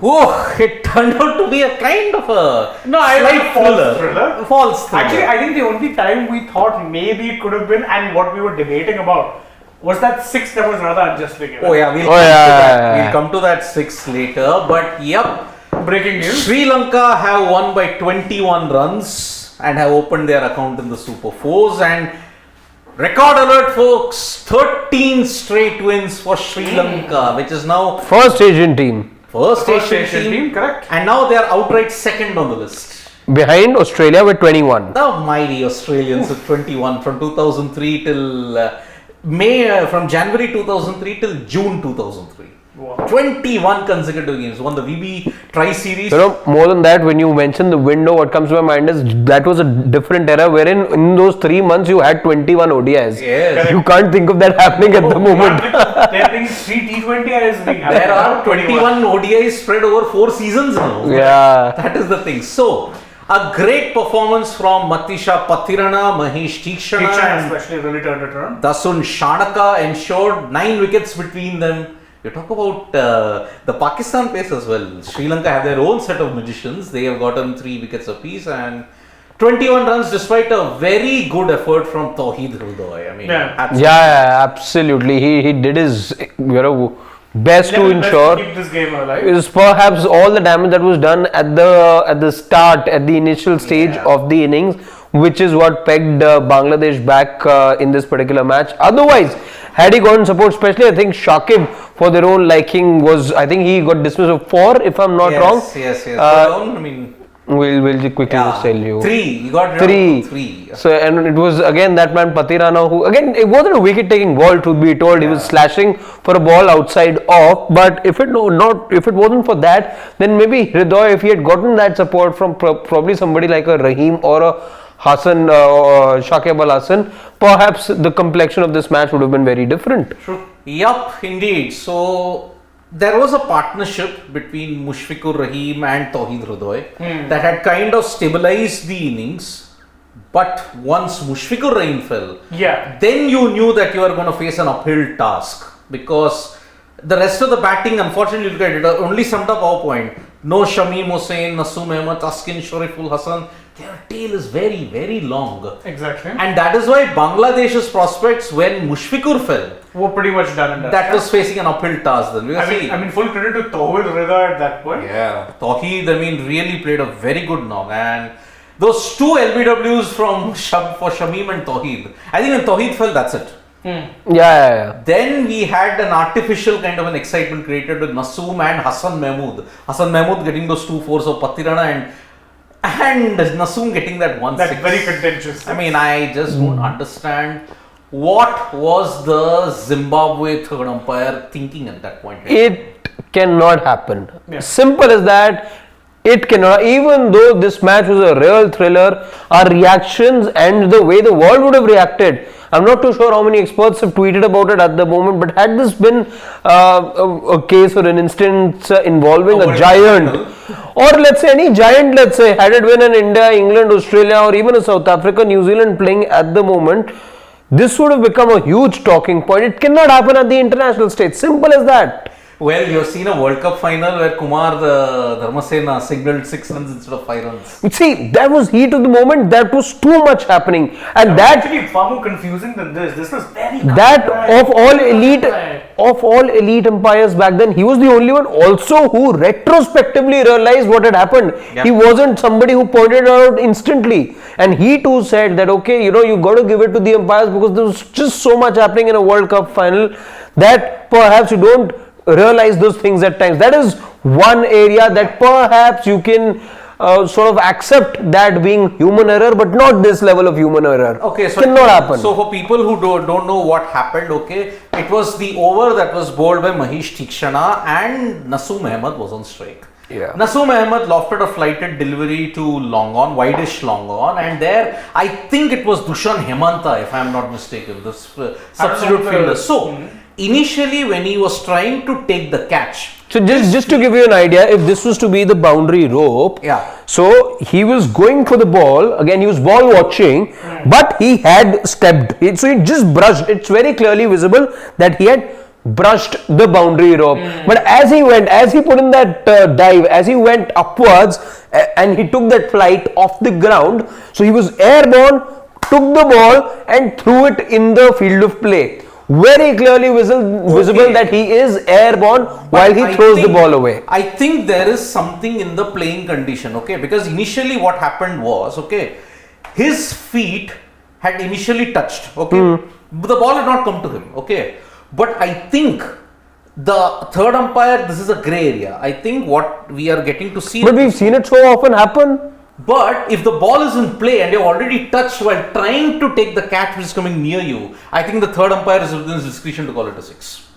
Oh, it turned out to be a kind of a slight false thriller. False thriller. Actually, I think the only time we thought maybe it could have been, and what we were debating about, was that 6 that was rather unjustly given. Oh yeah, we'll come to that 6 later. But yep, breaking news. Sri Lanka have won by 21 runs and have opened their account in the Super 4s. And record alert, folks, 13 straight wins for Sri Lanka, which is now first Asian team. First Asian team, correct. And now they are outright second on the list. Behind Australia with 21. The mighty Australians with 21 from 2003 till from January 2003 till June 2003. Wow. 21 consecutive games. Won the VB Tri-Series. You know, more than that, when you mention the window, what comes to my mind is that was a different era wherein in those 3 months you had 21 ODIs. Yes. You can't think of that happening at the moment. There are 3 T20Is being happened. There are 21 ODIs spread over 4 seasons now. Yeah. That is the thing. So, a great performance from Matisha Pathirana, Mahesh Tikshana, especially really turned it around. Dasun Shanaka ensured 9 wickets between them. You talk about the Pakistan pace as well. Sri Lanka have their own set of magicians. They have gotten 3 wickets apiece and 21 runs despite a very good effort from Tauheed Hrudoy. I mean, absolutely. He did his best to ensure keep this game alive. Is perhaps all the damage that was done at the start, at the initial stage of the innings, which is what pegged Bangladesh back in this particular match. Otherwise, had he gotten support, especially I think Shakib for their own liking I think he got dismissed of 4 if I'm not wrong. Yes. I mean, we'll quickly just tell you. 3. You got 3. So and it was again that man Pathirana who again it wasn't a wicket taking ball to be told. He was slashing for a ball outside off. But if it wasn't for that, then maybe Hridoy, if he had gotten that support from probably somebody like a Rahim or a Hassan, Shakib Al Hassan, perhaps the complexion of this match would have been very different. True. Yup, indeed. So there was a partnership between Mushfiqur Rahim and Tauheed Hrudoy that had kind of stabilized the innings. But once Mushfiqur Rahim fell, then you knew that you were going to face an uphill task, because the rest of the batting, unfortunately, it only summed up our point. No Shamim Hussain, Naseem Ahmed, Taskin Shariful Hassan. Their tail is very, very long. Exactly. And that is why Bangladesh's prospects, when Mushfiqur fell, were pretty much done and done. That was facing an uphill task then. I mean, full credit to Tauheed Hrudoy at that point. Yeah, Tauheed, really played a very good knock. And those 2 LBWs for Shamim and Tauheed, I think when Tauheed fell, that's it. Yeah. Then we had an artificial kind of an excitement created with Naseem and Hassan Mahmood. Hassan Mahmood getting those 2 fours of Pathirana and Naseem getting that 1 That's 6. very contentious. I mean, I just don't understand what was the Zimbabwe third umpire thinking at that point. It cannot happen. Simple as that. It cannot. Even though this match was a real thriller, our reactions and the way the world would have reacted, I'm not too sure how many experts have tweeted about it at the moment, but had this been a case or an instance involving a giant, or let's say any giant, had it been an India, England, Australia, or even a South Africa, New Zealand playing at the moment, this would have become a huge talking point. It cannot happen at the international stage. Simple as that. Well, you've seen a World Cup final where Kumar Dharmasena signaled 6 runs instead of 5 runs. See, that was heat of the moment. That was too much happening, and that actually far more confusing than this. This was very of all elite umpires back then, he was the only one also who retrospectively realized what had happened. He wasn't somebody who pointed it out instantly, and he too said that okay, you got to give it to the umpires because there was just so much happening in a World Cup final that perhaps you don't realize those things at times. That is one area that perhaps you can sort of accept that being human error, but not this level of human error. Okay, so cannot happen. So for people who don't know what happened, okay, it was the over that was bowled by Mahesh Tikshana and Naseem Ahmed was on strike. Yeah. Naseem Ahmed lofted a flighted delivery to long on, wideish long on, and there I think it was Dushan Hemanta, if I am not mistaken, the substitute fielder. So initially when he was trying to take the catch. So just to give you an idea, if this was to be the boundary rope, so he was going for the ball, again he was ball watching, but he had stepped, so he just brushed, it's very clearly visible that he had brushed the boundary rope. But as he put in that dive, as he went upwards and he took that flight off the ground, so he was airborne, took the ball and threw it in the field of play. Very clearly visible that he is airborne while he throws the ball away. I think there is something in the playing condition, okay? Because initially what happened was, okay, his feet had initially touched, okay? The ball had not come to him, okay? But I think the third umpire, this is a grey area. I think what we are getting to see. But we've seen it so often happen. But if the ball is in play and you've already touched while trying to take the catch which is coming near you, I think the third umpire is within his discretion to call it a 6.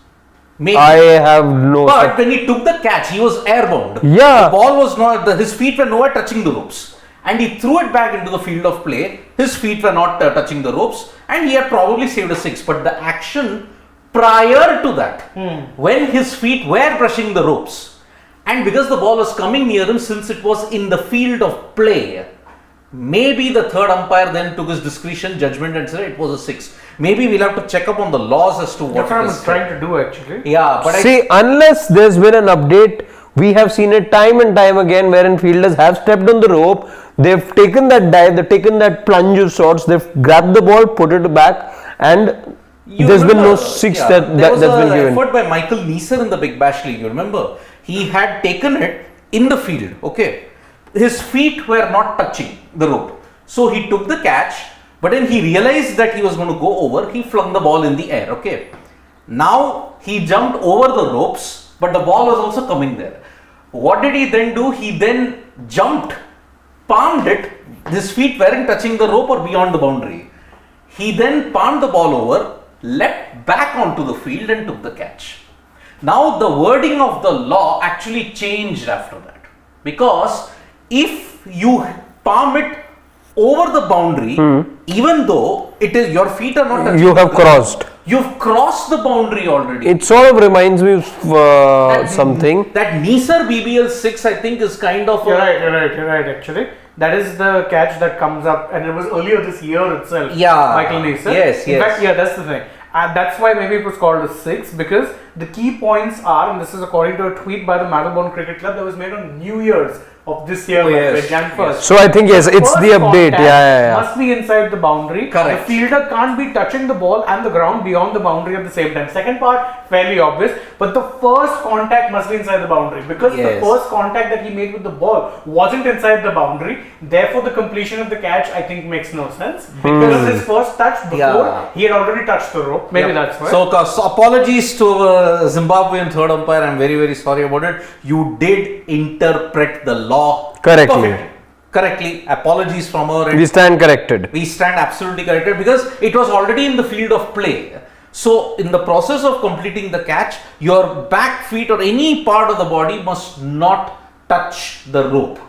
Maybe. I have no. But when he took the catch, he was airborne. Yeah. The ball was not, his feet were nowhere touching the ropes. And he threw it back into the field of play. His feet were not touching the ropes. And he had probably saved a 6. But the action prior to that, when his feet were brushing the ropes, and because the ball was coming near him, since it was in the field of play, maybe the third umpire then took his discretion, judgment and said it was a 6. Maybe we'll have to check up on the laws as to what That's what I'm trying to do actually. Yeah, but see, unless there's been an update, we have seen it time and time again wherein fielders have stepped on the rope, they've taken that dive, they've taken that plunge of sorts, they've grabbed the ball, put it back, and there's been no 6 that's been given. There was an effort by Michael Neeser in the Big Bash League, you remember? He had taken it in the field, okay? His feet were not touching the rope. So he took the catch, but then he realized that he was going to go over, he flung the ball in the air, okay? Now he jumped over the ropes, but the ball was also coming there. What did he then do? He then jumped, palmed it, his feet weren't touching the rope or beyond the boundary. He then palmed the ball over, leapt back onto the field and took the catch. Now the wording of the law actually changed after that, because if you palm it over the boundary, even though it is your feet are not touching, you have crossed. You've crossed the boundary already. It sort of reminds me of something. That Neeser BBL 6, I think, is kind of. You're right. Actually, that is the catch that comes up, and it was earlier this year itself. Yeah. Michael Neeser. Yes. In fact, that's the thing. That's why maybe it was called a 6, because the key points are, and this is according to a tweet by the Marylebone Cricket Club that was made on New Year's of this year, Jan 1st. So I think yes, it's the update. Yeah. Must be inside the boundary. Correct. The fielder can't be touching the ball and the ground beyond the boundary at the same time. Second part, fairly obvious, but the first contact must be inside the boundary, because the first contact that he made with the ball wasn't inside the boundary. Therefore, the completion of the catch, I think, makes no sense, because his first touch before he had already touched the rope. Maybe that's why. So apologies to Zimbabwean third umpire. I'm very, very sorry about it. You did interpret the law correctly. Apologies from our end. We stand corrected. We stand absolutely corrected, because it was already in the field of play. So in the process of completing the catch, your back feet or any part of the body must not touch the rope.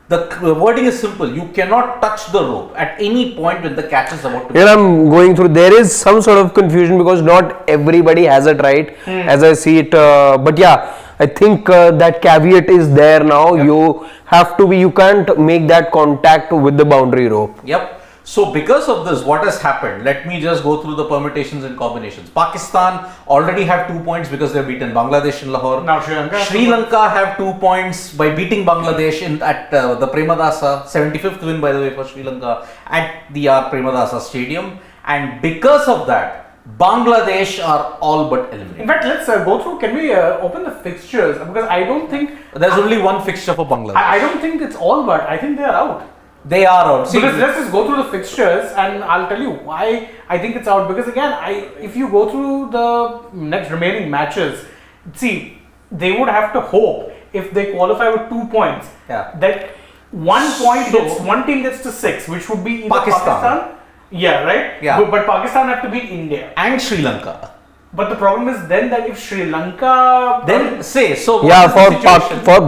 The wording is simple. You cannot touch the rope at any point when the catch is about to. Here I'm going through. There is some sort of confusion because not everybody has it right, as I see it. But yeah, I think that caveat is there now. Yep. You have to be. You can't make that contact with the boundary rope. Yep. So because of this, what has happened? Let me just go through the permutations and combinations. Pakistan already have 2 points because they have beaten Bangladesh in Lahore. Now Sri Lanka have 2 points by beating Bangladesh at the Premadasa, 75th win by the way for Sri Lanka at the Premadasa Stadium. And because of that, Bangladesh are all but eliminated. In fact, let's go through. Can we open the fixtures? Because I don't think there's only one fixture for Bangladesh. I don't think it's all but. I think they are out. They are out. See, because let's just go through the fixtures and I'll tell you why I think it's out. Because again, if you go through the next remaining matches, see, they would have to hope if they qualify with 2 points that 1 point one team gets to 6, which would be either Pakistan. Yeah, right? Yeah. But Pakistan have to beat India. And Sri Lanka. But the problem is then that if Sri Lanka for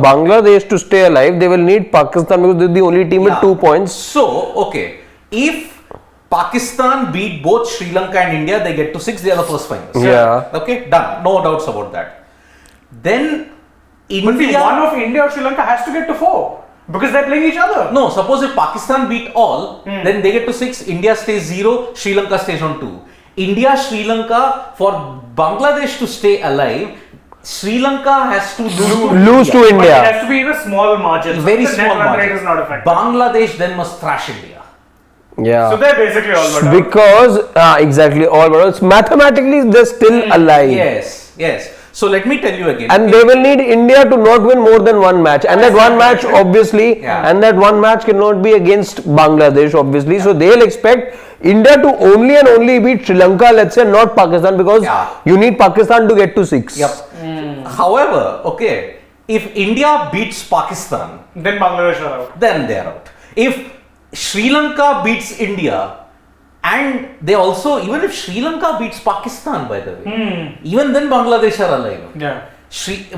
Bangladesh to stay alive, they will need Pakistan because they're the only team with 2 points. So, okay, if Pakistan beat both Sri Lanka and India, they get to 6, they are the first finalists. Yeah. Okay, done. No doubts about that. Then India. But one of India or Sri Lanka has to get to 4 because they're playing each other. No, suppose if Pakistan beat all, then they get to 6, India stays 0, Sri Lanka stays on 2. India, Sri Lanka, for Bangladesh to stay alive, Sri Lanka has to Lose to But India. it has to be in a small margin. Very So the small net run rate margin. is not affected. Bangladesh then must thrash India. Yeah. So they're basically all but out. Because exactly all but out. Mathematically they're still alive. Yes. So let me tell you again. And they will need India to not win more than one match, and that one match obviously, Yeah. and that one match cannot be against Bangladesh obviously. So they'll expect India to only and only beat Sri Lanka, let's say, not Pakistan, because Yeah. you need Pakistan to get to 6. Yep. However, okay, if India beats Pakistan, Then Bangladesh are out. then they're out. If Sri Lanka beats India, and they also, even if Sri Lanka beats Pakistan, by the way, even then Bangladesh are alive. Yeah.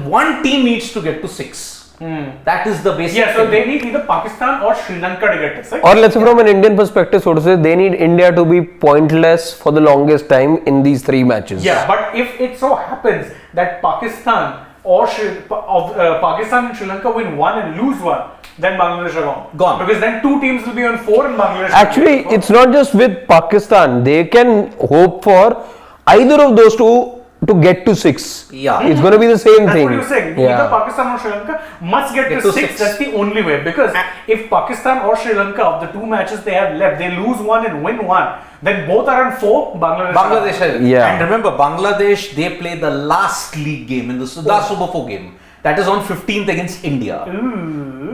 One team needs to get to 6. That is the basic. Yeah, so thing. they need either Pakistan or Sri Lanka to get to 6. Or let's say from an Indian perspective, so to say, they need India to be pointless for the longest time in these 3 matches. Yeah, but if it so happens that Pakistan Pakistan and Sri Lanka win 1 and lose 1, then Bangladesh are Gone. Because then 2 teams will be on 4 and Bangladesh. Actually, will be on it's not just with Pakistan. They can hope for either of those two to get to 6. Yeah. It's going to be the same That's thing. what you're saying. Yeah. Either Pakistan or Sri Lanka must get Get to to 6. six. That's the only way. Because if Pakistan or Sri Lanka, of the 2 matches they have left, they lose 1 and win 1, then both are on 4. Bangladesh. Yeah. And remember, Bangladesh, they play the last league game in the last Super 4 game. That is on 15th against India.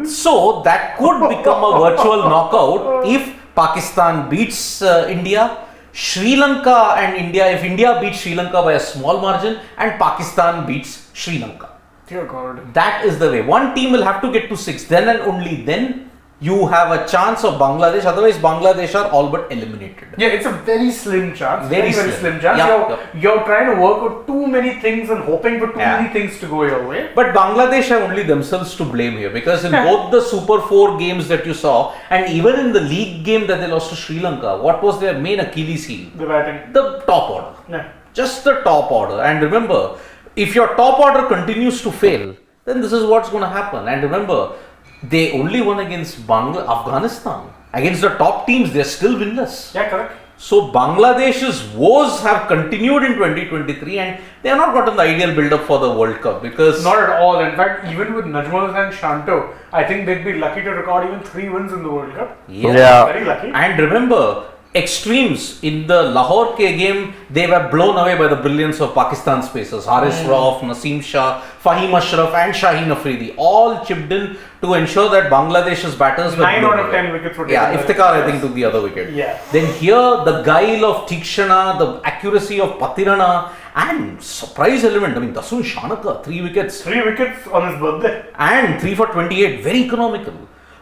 So that could become a virtual knockout if Pakistan beats India. Sri Lanka and India, if India beats Sri Lanka by a small margin and Pakistan beats Sri Lanka. Dear God. That is the way. One team will have to get to 6. Then and only then you have a chance of Bangladesh. Otherwise, Bangladesh are all but eliminated. Yeah, it's a very slim chance. Very Very slim. slim chance. Yeah, You're trying to work out too many things and hoping for too Yeah. many things to go your way. But Bangladesh have only themselves to blame here, because in both the Super 4 games that you saw and even in the league game that they lost to Sri Lanka, what was their main Achilles heel? The batting. The top order. Yeah. Just the top order. And remember, if your top order continues to fail, then this is what's going to happen. And remember, they only won against Afghanistan. Against the top teams, they're still winless. Yeah, correct. So Bangladesh's woes have continued in 2023 and they have not gotten the ideal build-up for the World Cup, because Not at all. In fact, even with Najmul and Shanto, I think they'd be lucky to record even 3 wins in the World Cup. Yeah. Very lucky. And remember, extremes in the Lahore game, they were blown away by the brilliance of Pakistan's pacers. Haris Rauf, Naseem Shah, Fahim Ashraf and Shaheen Afridi all chipped in to ensure that Bangladesh's batters were 9 blown out of away. 10 wickets were Yeah, taken. Iftikhar I think took the other wicket. Yeah. Then here the guile of Tikshana, the accuracy of Patirana and surprise element. I mean, Dasun Shanaka, 3 wickets 3 wickets on his birthday. and 3 for 28, very economical.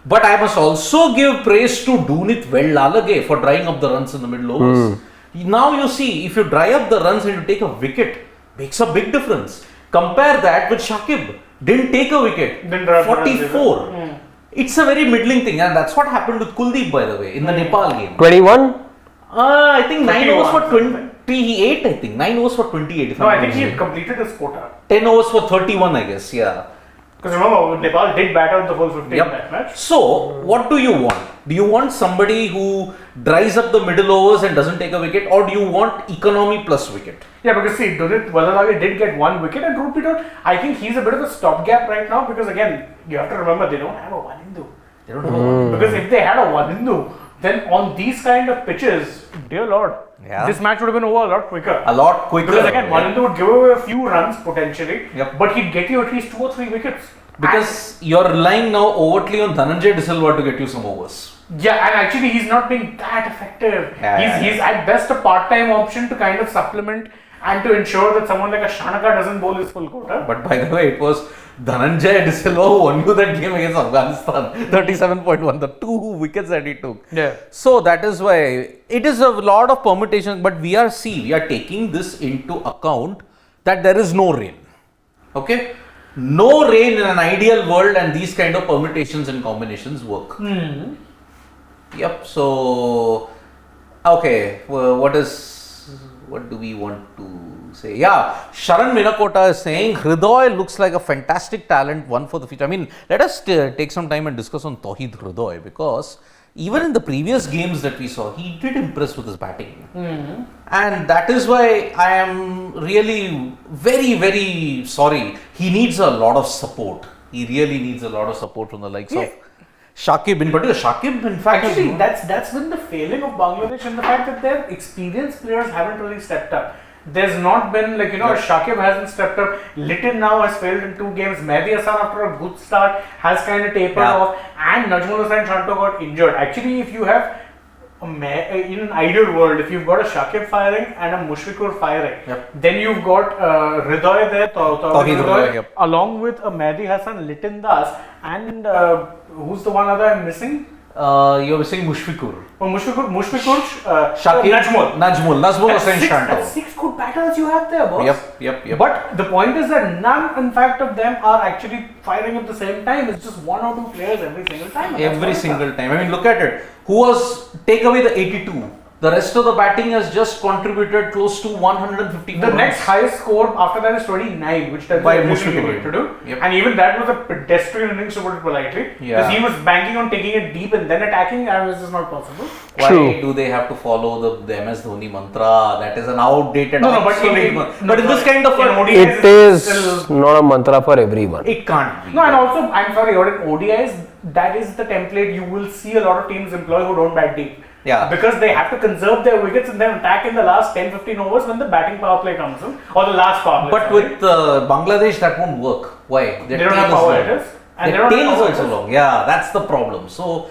But I must also give praise to Dunit Vellalage for drying up the runs in the middle overs. Now you see, if you dry up the runs and you take a wicket, makes a big difference. Compare that with Shakib, didn't take a wicket, Didn't dry up the runs 44. It's a very middling thing, and that's what happened with Kuldeep, by the way, in the Nepal game. 21? I think 9 overs for 31. 28, I think. 9 overs for 28. If No, I'm I not think he had mistaken. completed his quota. 10 overs for 31, I guess, yeah. Because remember, Nepal did bat out the full 15 Yep. that match. So, what do you want? Do you want somebody who dries up the middle overs and doesn't take a wicket, or do you want economy plus wicket? Yeah, because see, Dunit Vellalage did get 1 wicket, and truth be told, I think he's a bit of a stopgap right now, because again, you have to remember, they don't have a Wanindu. They don't have Because if they had a Wanindu, then on these kind of pitches, dear lord, Yeah. this match would have been over a lot quicker. a lot quicker. Because again, yeah. Wanindu would give away a few runs potentially, Yep. but he'd get you at least 2 or 3 wickets. Because you're relying now overtly on Dhananjay De Silva to get you some overs. Yeah, and actually he's not being that effective. Yeah, he's at best a part-time option to kind of supplement and to ensure that someone like a Shanaka doesn't bowl his full quota. But by the way, it was Dhananjay De Silva who won you that game against Afghanistan. 37.1, the 2 wickets that he took. Yeah. So that is why it is a lot of permutations, but we are taking this into account that there is no rain. Okay? No rain in an ideal world, and these kind of permutations and combinations work. Yep. So, okay. What do we want to say? Yeah, Sharan Minakota is saying Hridoy looks like a fantastic talent, one for the future. I mean, let us take some time and discuss on Tauhid Hridoy, because even in the previous games that we saw, he did impress with his batting. And that is why I am really very, very sorry. He needs a lot of support. He really needs a lot of support from the likes of Shakib, in particular. Shakib, in fact, Actually, that's been the failing of Bangladesh, and the fact that their experienced players haven't really stepped up. There's not been Shakib hasn't stepped up. Litton now has failed in 2 games. Mehdi Hassan, after a good start, has kind of tapered off, and Najmul Hossain Shanto got injured. Actually, if you have in an ideal world, if you've got a Shakib firing and a Mushfiqur firing, then you've got Hridoy there, Tawhid Hridoy, along with a Mehdi Hassan, Litton Das, and who's the one other I'm missing? You're missing Mushfiqur. Mushfiqur, Shakib, Najmul Hossain Shanto. That's 6 good batters you have there, boss. Yep. But the point is that none, in fact, of them are actually firing at the same time. It's just 1 or 2 players every single time. Every single time. I mean, look at it. Take away the 82. The rest of the batting has just contributed close to 150. The next highest score after that is 29, which tells you everything you need to do. And even that was a pedestrian innings, to put it politely. Because he was banking on taking it deep and then attacking, and this is not possible. Why do they have to follow the MS Dhoni mantra? That is an outdated, but in this kind of it is not a mantra for everyone. It can't be. No, and also, I'm sorry, in ODIs, that is the template you will see a lot of teams employ who don't bat deep. Because they have to conserve their wickets and then attack in the last 10-15 overs when the batting power play comes in, or the last power play. But with Bangladesh, that won't work. Why? They don't have power hitters. And their tail is also long. Yeah, that's the problem. So,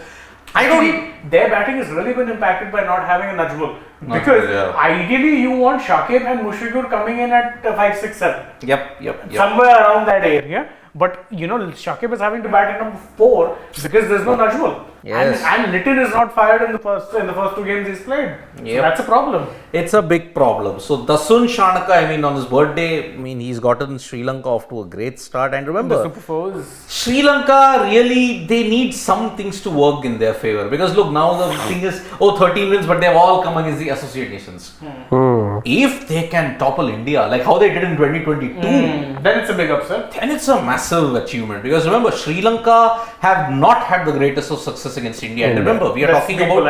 their batting has really been impacted by not having a Najmul. Because ideally you want Shakib and Mushfiqur coming in at 5, 6, 7. Yep. Somewhere around that area. But Shakib is having to bat at number 4 because there's no Najmul. Yes. And Litton is not fired in the first 2 games he's played. So that's a problem. It's a big problem. So Dasun Shanaka, on his birthday, he's gotten Sri Lanka off to a great start. And remember, the Super 4s. Sri Lanka really, they need some things to work in their favor. Because look, now the thing is, 13 wins, but they've all come against the associate nations. If they can topple India, like how they did in 2022, then it's a big upset. Then it's a massive achievement. Because remember, Sri Lanka have not had the greatest of success against India. And remember, we are talking about...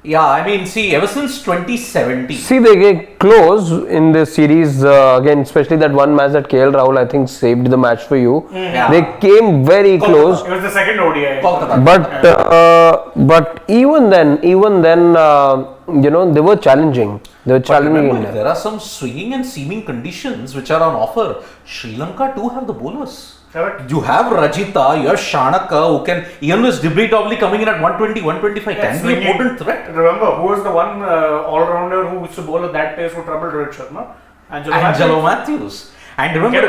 ever since 2017. See, they get close in this series again, especially that one match that KL Rahul, I think, saved the match for you. They came very close. It was the second ODI. But even then, they were challenging. India. There are some swinging and seaming conditions which are on offer. Sri Lanka too have the bowlers. You have Rajita, you have Shanaka, who can, even with Dibri Dobly coming in at 120, 125, can be a potent threat. Remember, who was the one all-rounder who used to bowl at that pace who troubled Rohit Sharma? Angelo Matthews. And remember,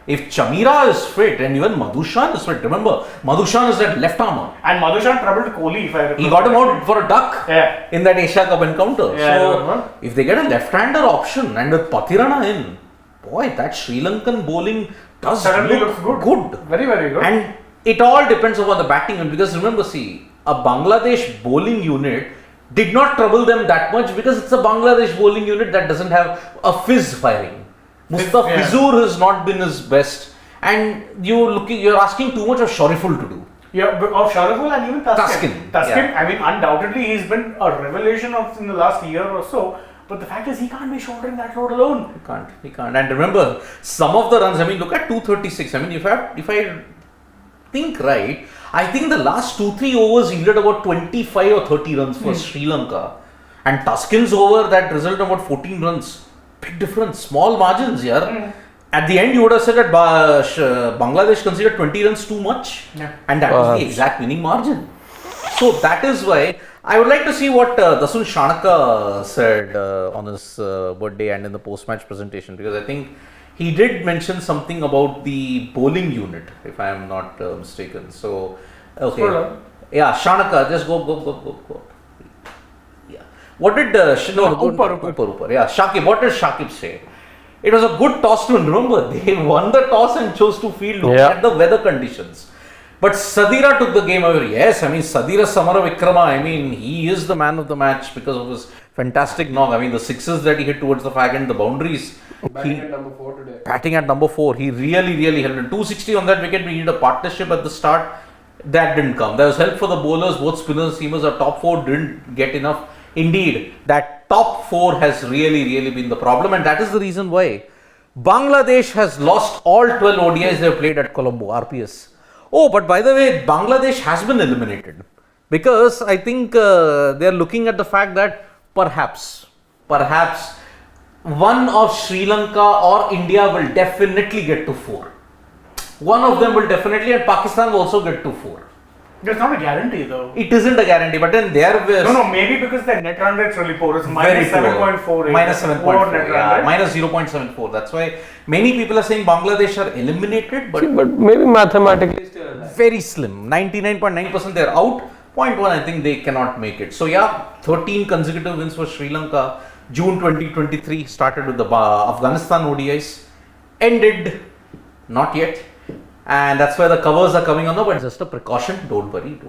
if Chamira is fit and even Madhushan is fit, remember, Madhushan is that left armer. And Madhushan troubled Kohli, if I remember. He got him out for a duck in that Asia Cup encounter. So, if they get a left-hander option and with Pathirana in, boy, that Sri Lankan bowling does suddenly look looks good. Very, very good. And it all depends upon the batting unit, because remember, a Bangladesh bowling unit did not trouble them that much because it's a Bangladesh bowling unit that doesn't have a fizz firing. Mustafizur has not been his best, and you're asking too much of Shariful to do. Of Shariful and even Taskin. Undoubtedly he's been a revelation in the last year or so. But the fact is, he can't be shouldering that load alone. He can't. And remember, some of the runs, look at 236. If I think right, I think the last 2-3 overs yielded about 25 or 30 runs for Sri Lanka. And Tuskin's over, that resulted in about 14 runs. Big difference, small margins here. At the end, you would have said that Bangladesh considered 20 runs too much. And that was the exact winning margin. So that is why I would like to see what Dasun Shanaka said on his birthday and in the post-match presentation, because I think he did mention something about the bowling unit, if I am not mistaken. So, okay. Shanaka, just go. Yeah. What did Upar. Yeah, Shakib. What did Shakib say? It was a good toss to win. Remember, they won the toss and chose to field at the weather conditions. But Sadira took the game over. Yes, Sadira Samara Vikrama, he is the man of the match because of his fantastic knock. The sixes that he hit towards the fag and the boundaries. Batting at number 4 today. Batting at number 4. He really helped him. 260 on that wicket. We needed a partnership at the start. That didn't come. There was help for the bowlers, both spinners, seamers. Our top 4 didn't get enough. Indeed, that top 4 has really been the problem, and that is the reason why Bangladesh has lost all 12 ODIs they have played at Colombo, RPS. Oh, but by the way, Bangladesh has been eliminated because I think they are looking at the fact that perhaps one of Sri Lanka or India will definitely get to 4. One of them will definitely, and Pakistan will also get to 4. It's not a guarantee though. It isn't a guarantee, but then there was... No, maybe because the net run rate's really poor. It's minus 7.4. Minus 7.4, yeah, minus 0.74. That's why many people are saying Bangladesh are eliminated, but maybe mathematically very slim. 99.9% they're out. 0.1, I think they cannot make it. So yeah, 13 consecutive wins for Sri Lanka. June 2023 started with the Afghanistan ODIs. Ended not yet. And that's why the covers are coming on now, but it's just a precaution. Don't worry.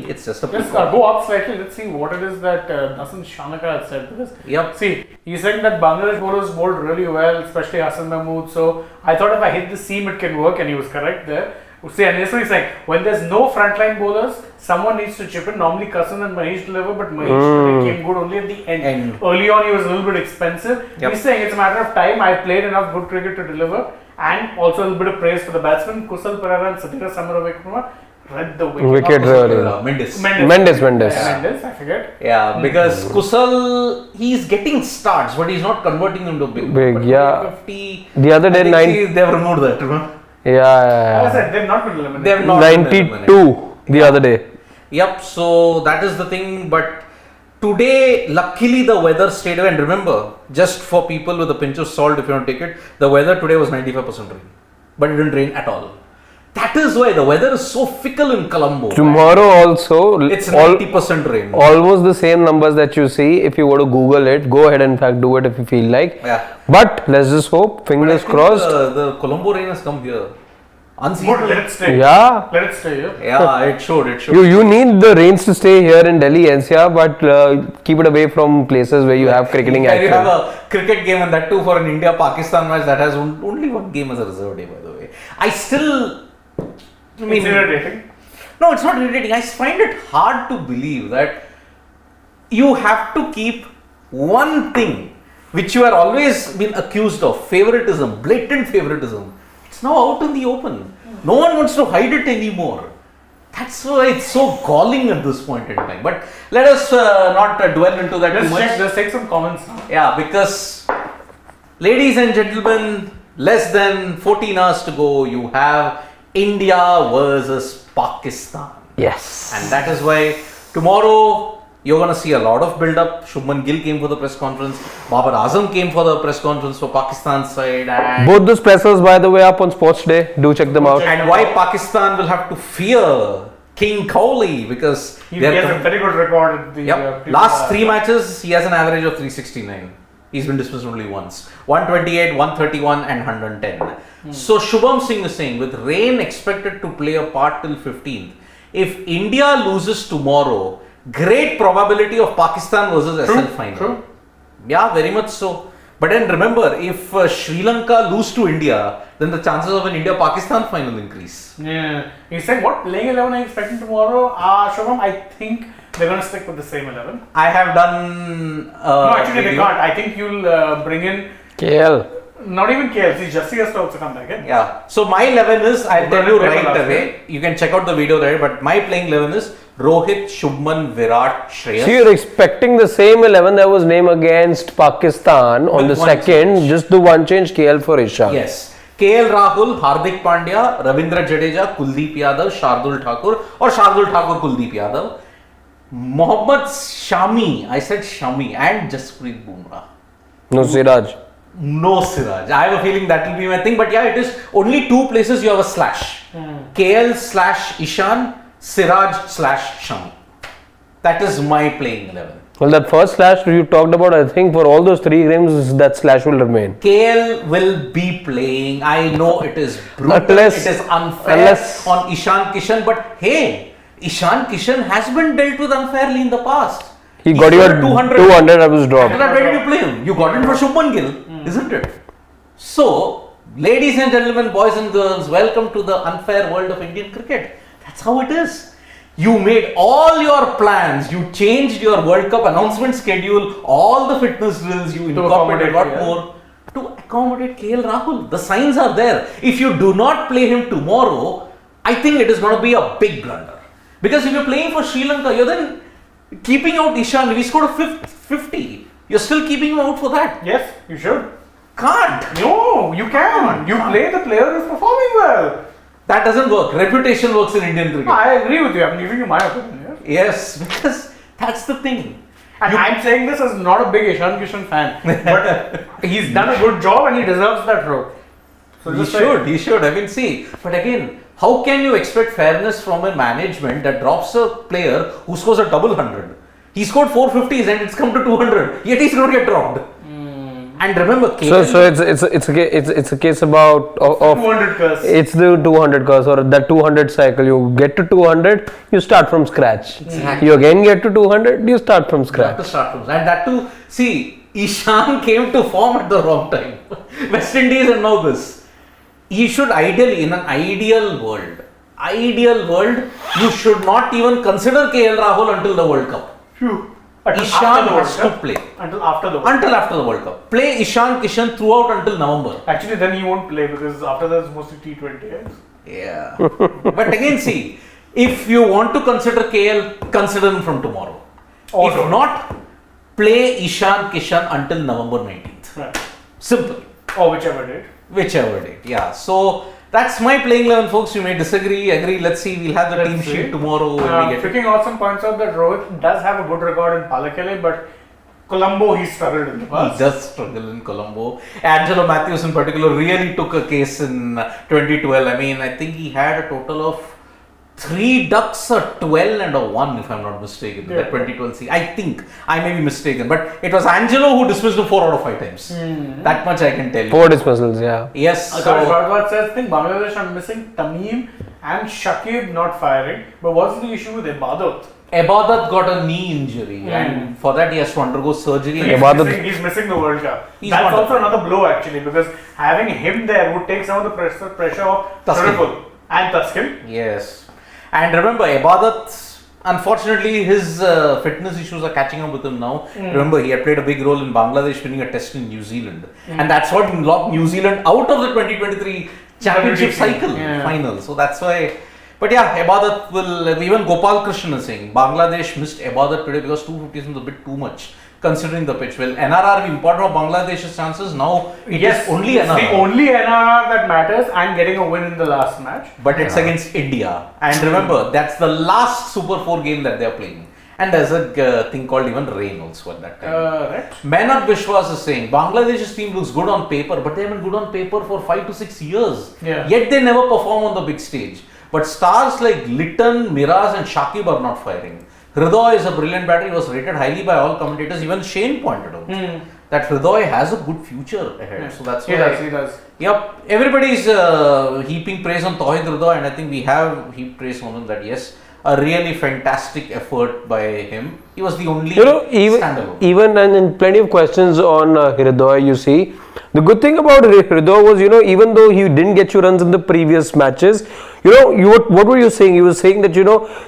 It's just a precaution. Let's go up slightly. Let's see what it is that Hasan Shanaka had said. Because, see, he's saying that Bangladesh bowlers bowled really well, especially Hassan Mahmood. So I thought if I hit the seam, it can work, and he was correct there. See, and so he's saying when there's no frontline bowlers, someone needs to chip in. Normally, Kasan and Mahesh deliver, but Mahesh came good only at the end. Early on, he was a little bit expensive. He's saying it's a matter of time. I played enough good cricket to deliver. And also a little bit of praise for the batsmen. Kusal Perera and Satira Samaravekuma read the wicket. Mendes, I forget. Yeah, because Kusal, he's getting starts, but he's not converting them to big. Yeah. 50, the other day, they've removed that, remember? Yeah. I said, they've not been eliminated. They've not 92 the other day. Yep, so that is the thing, but today, luckily the weather stayed away, and remember, just for people with a pinch of salt, if you don't take it, the weather today was 95% rain, but it didn't rain at all. That is why the weather is so fickle in Colombo. Tomorrow also, it's 90% rain. Almost the same numbers that you see. If you were to Google it, go ahead and in fact do it if you feel like. Yeah. But let's just hope, fingers crossed. The Colombo rain has come here. Let it stay. Yeah. Let it stay here. Yeah, it should. You need the rains to stay here in Delhi NCR, but keep it away from places where you have cricketing action. You have a cricket game, and that too for an India-Pakistan match that has only one game as a reserve day, by the way. It's irritating. No, it's not irritating. I find it hard to believe that you have to keep one thing which you are always been accused of, favoritism, blatant favoritism. It's now out in the open. No one wants to hide it anymore. That's why it's so galling at this point in time. But let us not dwell into that too much. Let's take some comments now. Yeah, because ladies and gentlemen, less than 14 hours to go, you have India versus Pakistan. Yes. And that is why tomorrow you're going to see a lot of build-up. Shubman Gill came for the press conference. Babar Azam came for the press conference for Pakistan's side. And both those pressers, by the way, up on Sports Day. Do check them out. And why Pakistan will have to fear King Kohli, because he has a very good record at the last 3 matches, he has an average of 369. He's been dismissed only once. 128, 131 and 110. So Shubham Singh is saying, with rain expected to play a part till 15th, if India loses tomorrow, great probability of Pakistan versus SL final. True. Yeah, very much so. But then remember, if Sri Lanka lose to India, then the chances of an India-Pakistan final increase. Yeah. He said, what playing 11 are you expecting tomorrow? Shubham, I think they're going to stick with the same 11. I have done... no, actually they can't. I think you'll bring in... KL. Not even KL. See, Jussie has to also come back in. Yeah. So my 11 is, I'll tell you right away. You can check out the video there. But my playing 11 is Rohit, Shubman, Virat, Shreyas. So you're expecting the same 11 that was named against Pakistan on the second, change. Just the one change, KL for Ishan. Yes. KL Rahul, Hardik Pandya, Ravindra Jadeja, Kuldeep Yadav, Shardul Thakur, or Shardul Thakur, Kuldeep Yadav. Mohammad Shami, I said Shami, and Jasprit Bumrah. No Siraj. No Siraj. I have a feeling that will be my thing. But yeah, it is only 2 places you have a slash. KL/Ishan, Siraj/Shami. That is my playing 11. Well, that first slash you talked about, I think for all those 3 games, that slash will remain. KL will be playing. I know it is brutal. It is unfair on Ishan Kishan. But hey, Ishan Kishan has been dealt with unfairly in the past. He got you 200 of his drop. Where did you play him? You got him for Shubman Gill, isn't it? So, ladies and gentlemen, boys and girls, welcome to the unfair world of Indian cricket. That's how it is. You made all your plans, you changed your World Cup announcement schedule, all the fitness drills, you incorporated a lot more to accommodate KL Rahul. The signs are there. If you do not play him tomorrow, I think it is going to be a big blunder. Because if you're playing for Sri Lanka, you're then keeping out Ishan. If he scored a 50, you're still keeping him out for that. Yes, you should. Can't. No, you can. You play the player who's performing well. That doesn't work. Reputation works in Indian cricket. I agree with you. I'm giving you my opinion. Yes, because that's the thing. And I'm saying this as not a big Ishan Kishan fan, but he's done a good job and he deserves that role. So he should. I mean, see, but again, how can you expect fairness from a management that drops a player who scores a double 100? He scored 450s and it's come to 200, yet he's going to get dropped. And remember, it's a case about of 200 curse. It's the 200 curse or that 200 cycle. You get to 200, you start from scratch. Exactly. You again get to 200, you start from scratch. And that too, see, Ishan came to form at the wrong time. West Indies and now this. He should ideally, in an ideal world, you should not even consider KL Rahul until the World Cup. Ishan has to play. Until after the World Cup. Play Ishan Kishan throughout until November. Actually, then he won't play because after that it's mostly T20. Yeah. But again, see, if you want to consider KL, consider him from tomorrow. If not, play Ishan Kishan until November 19th. Right. Simple. Or whichever date. Yeah. So that's my playing 11, folks. You may disagree, agree. Let's see. We'll have the team sheet tomorrow. Picking Awesome points out that Rohit does have a good record in Pallekele, but Colombo he struggled in the past. He does struggle in Colombo. Angelo Matthews in particular really took a case in 2012. I mean, I think he had a total of 3 ducks, a 12 and a 1 if I'm not mistaken. That 2012 season. I think. I may be mistaken. But it was Angelo who dismissed him 4 out of 5 times. That much I can tell you. 4 dismissals, yeah. Yes. Akash Bharadwaj says, I think Bangladesh are missing Tamim and Shakib not firing. But what's the issue with Ibadat? Ibadat got a knee injury and for that he has to undergo surgery. He's missing the World Cup. That's also another blow actually because having him there would take some of the pressure off Triple and Taskim. Yes. And remember, Ibadat, unfortunately, his fitness issues are catching up with him now. Remember, he had played a big role in Bangladesh winning a test in New Zealand. And that's what locked New Zealand out of the 2023 championship cycle final. So that's why. But yeah, Ibadat will, even Gopal Krishnan is saying, Bangladesh missed Ibadat today because 250 is a bit too much. Considering the pitch. Well, NRR will important for Bangladesh's chances. Now it is only NRR. It's the only NRR that matters and getting a win in the last match. But it's against India. And remember, that's the last Super 4 game that they are playing. And there's a thing called even rain also at that time. Right. Mehnat Bishwas is saying, Bangladesh's team looks good on paper, but they haven't been good on paper for 5 to 6 years. Yet they never perform on the big stage. But stars like Litton, Miraz and Shakib are not firing. Hridoy is a brilliant batter. He was rated highly by all commentators. Even Shane pointed out that Hridoy has a good future ahead. So that's why he does. Yep. Everybody's heaping praise on Tauhid Hridoy, and I think we have heaped praise on him that yes, a really fantastic effort by him. He was the only standalone. Even and in plenty of questions on Hridoy, you see. The good thing about Hridoy was, even though he didn't get you runs in the previous matches, what were you saying? You were saying that,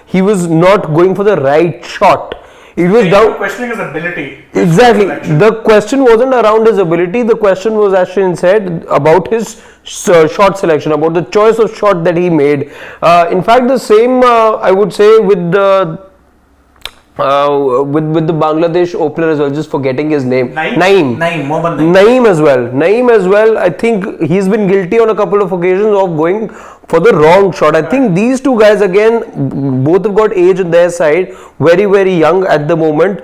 he was not going for the right shot. It was down questioning his ability. Exactly. The question wasn't around his ability. The question was, as Shane said, about his shot selection, about the choice of shot that he made. In fact, the same I would say with the Bangladesh opener as well, just forgetting his name. Naeem as well. I think he's been guilty on a couple of occasions of going for the wrong shot. I think these two guys again, both have got age on their side, very, very young at the moment,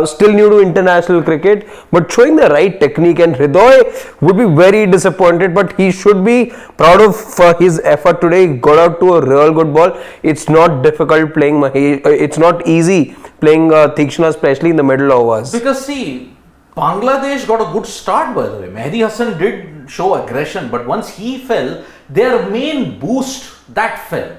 still new to international cricket, but showing the right technique. And Hridoy would be very disappointed, but he should be proud of his effort today. He got out to a real good ball. It's not difficult playing it's not easy playing Tikshna, especially in the middle overs. Because see, Bangladesh got a good start by the way. Mehdi Hassan did show aggression, but once he fell, their main boost that fell.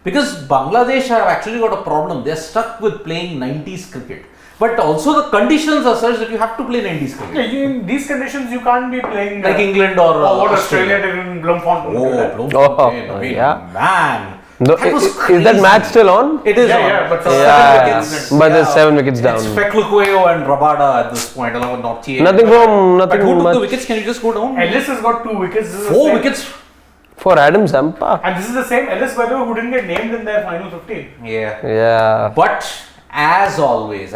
Because Bangladesh have actually got a problem. They're stuck with playing 90s cricket. But also the conditions are such that you have to play 90s cricket. In these conditions, you can't be playing like England or what Australia did in Bloemfontein. Bloemfontein. Man. Is that match still on? It is on. Yeah, but Yeah, 7 wickets. but there's 7 wickets down. It's Feklukueo and Rabada at this point, along with Northier. Nothing But who took much the wickets? Can you just go down? Ellis has got 2 wickets. This is the 4 same- wickets. for Adam Zampa. And this is the same Ellis, by the way, who didn't get named in their final 15. Yeah. Yeah. But as always,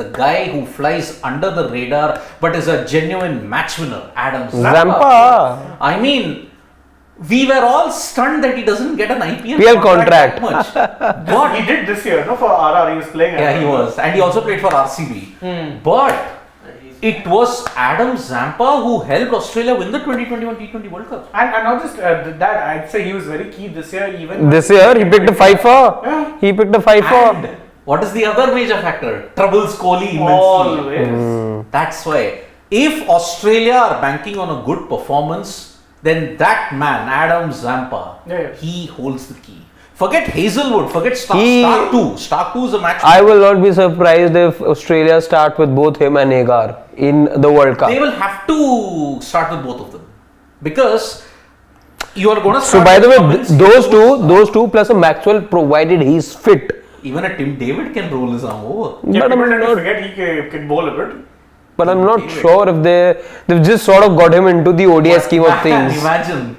the guy who flies under the radar but is a genuine match winner, Adam Zampa. I mean, we were all stunned that he doesn't get an IPL PL contract contract. that much. But He did this year, no? For RR, he was playing. yeah, he was, and he also played for RCB. But it was Adam Zampa who helped Australia win the 2021 T20 World Cup. And not just that, I'd say he was very key this year. Even This year he picked a 5-4. Yeah. He picked a 5-4. And what is the other major factor? Troubles Kohli immensely. Always. That's why if Australia are banking on a good performance, then that man, Adam Zampa, Yeah. he holds the key. Forget Hazelwood, forget Stark. He- Stark 2. Stark 2 is a match. I will not be surprised if Australia start with both him and Agar in the World Cup. They will have to start with both of them. Because you are going to So start by the with way, Cummins. those two plus a Maxwell, provided he's fit. Even a Tim David can roll his arm over. Yeah, But people I'm tend to not, forget he can bowl a bit. but I'm not David. sure if they've just sort of got him into the ODI scheme of Man, things. Imagine.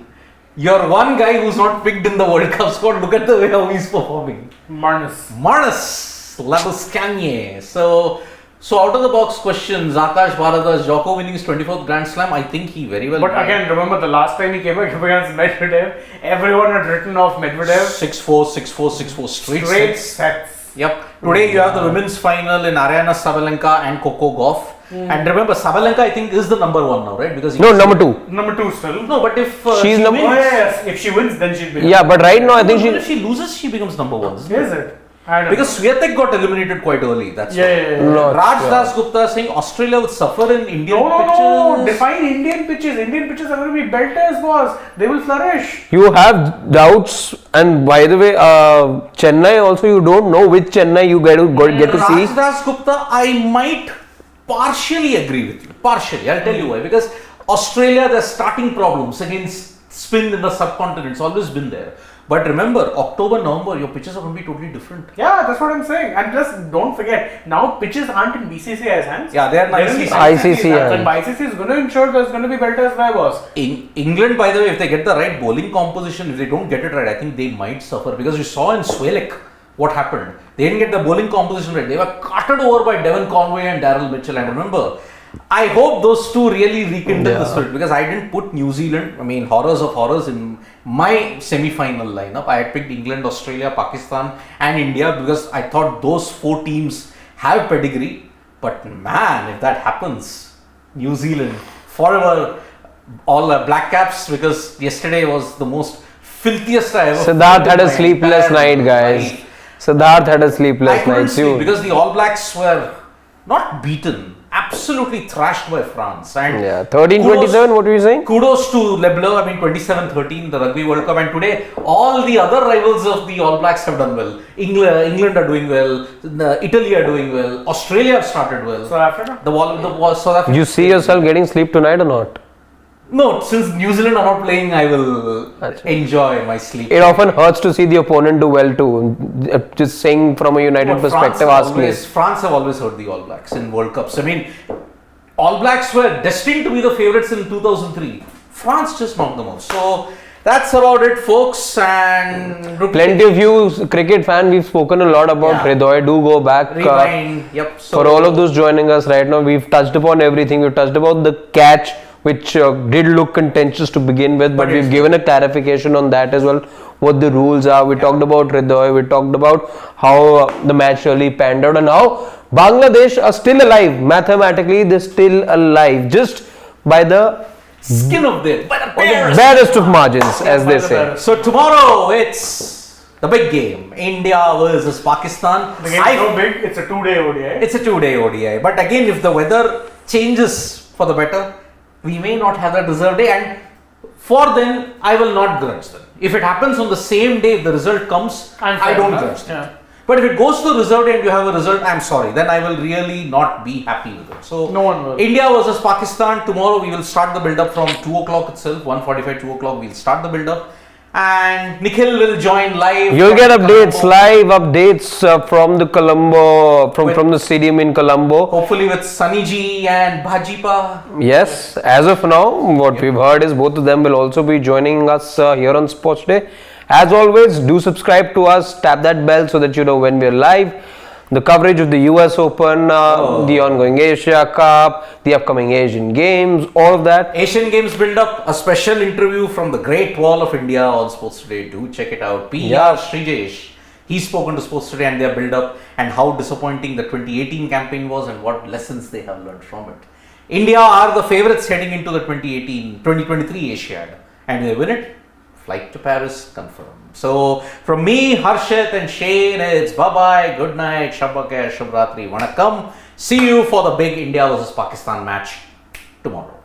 You're one guy who's not picked in the World Cup squad. Look at the way how he's performing. Marnus Labuschagne. So out of the box questions, Akash Bharada's Joko winning his 24th Grand Slam, I think he very well But might. again, remember the last time he came up against Medvedev, everyone had written off Medvedev. 6-4, 6-4, 6-4 straight Straight sets. sets. Yep. Today you have the women's final in Ariana Sabalenka and Coco Gauff. And remember, Sabalenka I think is the number 1 now, right? Because No, number 2. Number 2 still. No, but if She's she number- Oh, wins, yes. If she wins, then she'll be. Yeah, but right now I think if she. she loses, she becomes number 1. isn't it? Is it? I don't Because Swiatek got eliminated quite early. That's know. why. Yeah. Not Raj sure. Das Gupta saying Australia will suffer in Indian No. pitches. Define Indian pitches. Indian pitches are going to be belters, boss. They will flourish. You have doubts, and by the way, Chennai also you don't know which Chennai you get to see. Raj Das Gupta, I might partially agree with you. Partially, I'll tell you why. Because Australia, their starting problems against spin in the subcontinent, it's always been there. But remember, October, November, your pitches are going to be totally different. Yeah, that's what I'm saying. And plus, don't forget, now pitches aren't in BCCI's hands. Yeah, they're in They're in ICC. ICC, yeah. And ICC is going to ensure there's going to be belters by boss. England, by the way, if they get the right bowling composition, if they don't get it right, I think they might suffer. Because you saw in Swelek what happened. They didn't get the bowling composition right. They were carted over by Devon Conway and Daryl Mitchell. And remember, I hope those two really rekindle the spirit, because I didn't put New Zealand, I mean, horrors of horrors, in my semi-final lineup. I had picked England, Australia, Pakistan and India because I thought those 4 teams have pedigree. But man, if that happens, New Zealand forever, all Black Caps, because yesterday was the most filthiest I ever Siddharth felt had in a my sleepless entire night, guys. life. Siddharth had a I sleepless couldn't night sleep too. because the All Blacks were not beaten, absolutely thrashed by France. And Yeah, 13-27. What were you saying? kudos to Leblanc, I mean 27-13, the Rugby World Cup, and today all the other rivals of the All Blacks have done well. England are doing well, Italy are doing well, Australia have started well. South Africa? The South Africa. You see yourself getting sleep tonight or not? No, since New Zealand are not playing, I will That's enjoy my sleep. It often hurts to see the opponent do well too. Just saying from a United perspective, ask me. France have always hurt the All Blacks in World Cups. I mean, All Blacks were destined to be the favourites in 2003. France just knocked them off. So that's about it, folks. And Plenty of you cricket fan, we've spoken a lot about Yeah. Hridoy. Do go back. Rewind. Yep. So For all of those joining us right now, we've touched upon everything. We've touched about the catch, which did look contentious to begin with, but we've given a clarification on that as well, what the rules are. We talked about Hridoy, we talked about how the match really panned out, and how Bangladesh are still alive. Mathematically, they're still alive, just by the skin of them, by the barest. barest of margins, as they By the say. barest. So tomorrow it's the big game, India versus Pakistan. The game's so big, it's a 2-day ODI. It's a 2-day ODI. But again, if the weather changes for the better, we may not have that reserve day, and for them, I will not grudge them. If it happens on the same day, if the result comes, I don't grudge them. Yeah. But if it goes to the reserve day and you have a result, I'm sorry, then I will really not be happy with it. So, No one will. India versus Pakistan, tomorrow we will start the build-up from 2 o'clock itself, 1:45, 2 o'clock, we'll start the build-up. and Nikhil will join live. You'll get from updates, Colombo. live updates from the Colombo, from the stadium in Colombo. Hopefully with Sunny Ji and Bhajipa. Yes, as of now, what we've heard is both of them will also be joining us here on Sports Day. As always, do subscribe to us, tap that bell so that you know when we're live. The coverage of the US Open, the ongoing Asia Cup, the upcoming Asian Games, all of that. Asian Games build up, a special interview from the Great Wall of India on Sports Today. Do check it out. PR Srijesh, he's spoken to Sports Today and their build up and how disappointing the 2018 campaign was and what lessons they have learned from it. India are the favourites heading into the 2023 Asiad, and they win it. Flight to Paris confirmed. So from me, Harshit and Shane, it's bye-bye, good night, Shabba Khair, Shubh Ratri, Vanakkam. See you for the big India versus Pakistan match tomorrow.